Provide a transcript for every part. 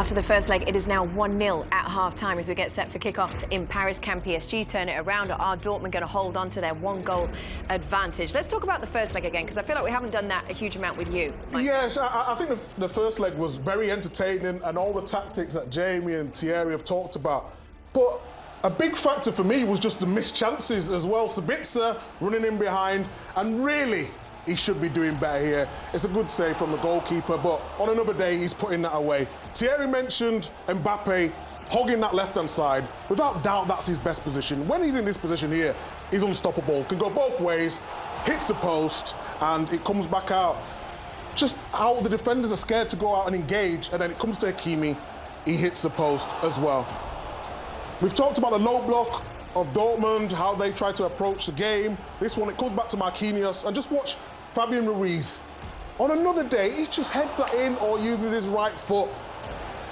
After the first leg, it is now 1-0 at half-time as we get set for kick-off in Paris. Can PSG turn it around, or are Dortmund going to hold on to their one-goal advantage? Let's talk about the first leg again, because I feel like we haven't done that a huge amount with you. Yes, I think the first leg was very entertaining, and all the tactics that Jamie and Thierry have talked about. But a big factor for me was just the missed chances as well. Sabitzer running in behind, and really, he should be doing better here. It's a good save from the goalkeeper, but on another day, he's putting that away. Thierry mentioned Mbappe hogging that left-hand side. Without doubt, that's his best position. When he's in this position here, he's unstoppable. Can go both ways, hits the post, and it comes back out. Just how the defenders are scared to go out and engage, and then it comes to Hakimi, he hits the post as well. We've talked about the low block of Dortmund, how they try to approach the game. This one, it comes back to Marquinhos, and just watch Fabian Ruiz. On another day, he just heads that in or uses his right foot.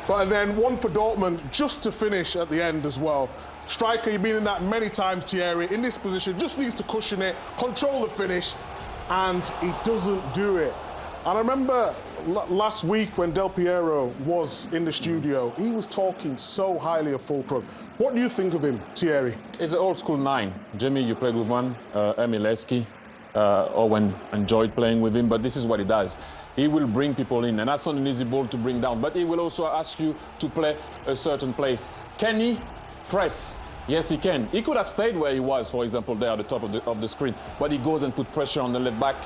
But then one for Dortmund just to finish at the end as well. Striker, you've been in that many times, Thierry, in this position, just needs to cushion it, control the finish, and he doesn't do it. And I remember last week when Del Piero was in the studio, he was talking so highly of Füllkrug. What do you think of him, Thierry? He's an old school 9. Jamie, you played with one, Emileski. Owen enjoyed playing with him, but this is what he does. He will bring people in, and that's not an easy ball to bring down, but he will also ask you to play a certain place. Can he press? Yes, he can. He could have stayed where he was, for example, there at the top of the screen, but he goes and put pressure on the left back.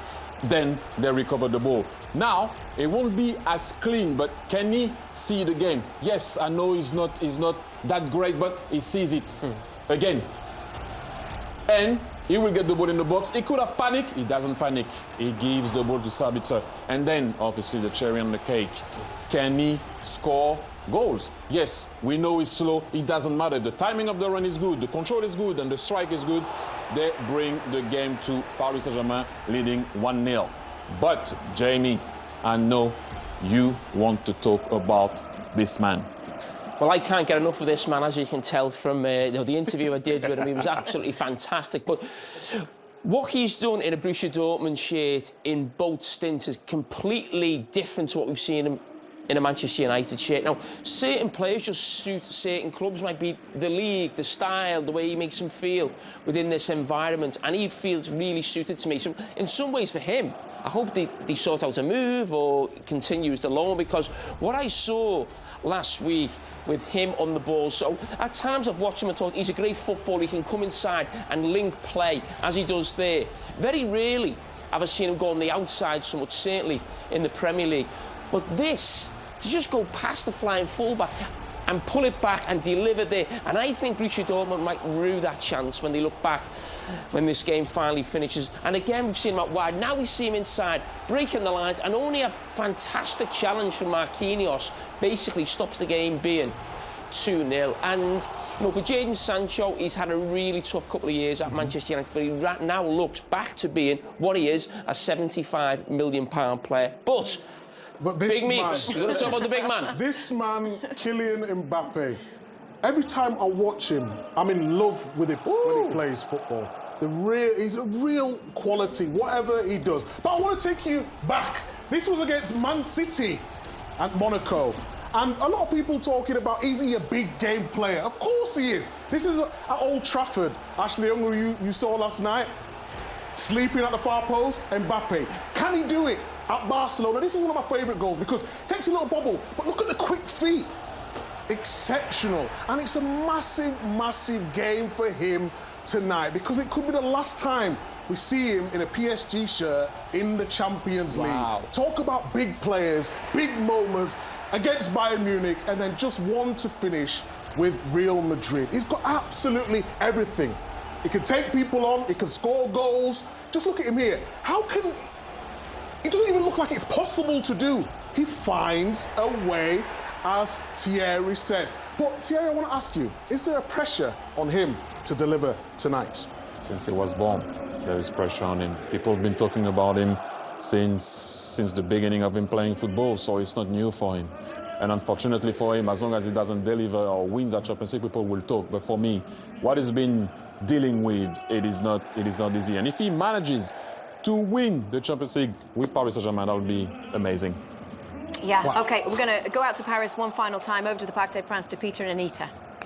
Then they recover the ball. Now, it won't be as clean, but can he see the game? Yes, I know he's not that great, but he sees it again. And he will get the ball in the box. He could have panicked. He doesn't panic. He gives the ball to Sabitzer. And then, obviously, the cherry on the cake. Can he score goals? Yes, we know he's slow. It doesn't matter. The timing of the run is good. The control is good. And the strike is good. They bring the game to Paris Saint-Germain, leading 1-0. But, Jamie, I know you want to talk about this man. Well, I can't get enough of this man, as you can tell from the interview I did with him. He was absolutely fantastic. But what he's done in a Borussia Dortmund shirt in both stints is completely different to what we've seen him in a Manchester United shirt. Now, certain players just suit certain clubs. Might be the league, the style, the way he makes them feel within this environment. And he feels really suited to me. So in some ways, for him, I hope they sort out a move or continues the loan, because what I saw last week with him on the ball, so at times I've watched him and thought he's a great footballer. He can come inside and link play as he does there. Very rarely have I seen him go on the outside so much, certainly in the Premier League. But this, to just go past the flying fullback and pull it back and deliver there. And I think Borussia Dortmund might rue that chance when they look back when this game finally finishes. And again, we've seen him out wide. Now we see him inside, breaking the lines, and only a fantastic challenge from Marquinhos basically stops the game being 2-0. And, you know, for Jadon Sancho, he's had a really tough couple of years at Manchester United, but he now looks back to being what he is, a £75 million player. But this big meats. We're going to talk about the big man. This man, Kylian Mbappe, every time I watch him, I'm in love with him when he plays football. He's a real quality, whatever he does. But I want to take you back. This was against Man City at Monaco. And a lot of people talking about, is he a big game player? Of course he is. This is at Old Trafford. Ashley Young, who you saw last night, sleeping at the far post, Mbappe. Can he do it at Barcelona? This is one of my favourite goals because it takes a little bobble, but look at the quick feet. Exceptional. And it's a massive, massive game for him tonight, because it could be the last time we see him in a PSG shirt in the Champions League. Talk about big players, big moments against Bayern Munich, and then just one to finish with Real Madrid. He's got absolutely everything. He can take people on, he can score goals. Just look at him here. How can... It doesn't even look like it's possible to do. He finds a way, as Thierry said. But Thierry, I want to ask you, is there a pressure on him to deliver tonight? Since he was born, there is pressure on him. People have been talking about him since the beginning of him playing football, so it's not new for him. And unfortunately for him, as long as he doesn't deliver or wins at Champions League, people will talk. But for me, what he's been dealing with, it is not easy. And if he manages to win the Champions League with Paris Saint-Germain, that would be amazing. Yeah, Wow. OK, we're going to go out to Paris one final time, over to the Parc des Princes to Peter and Anita.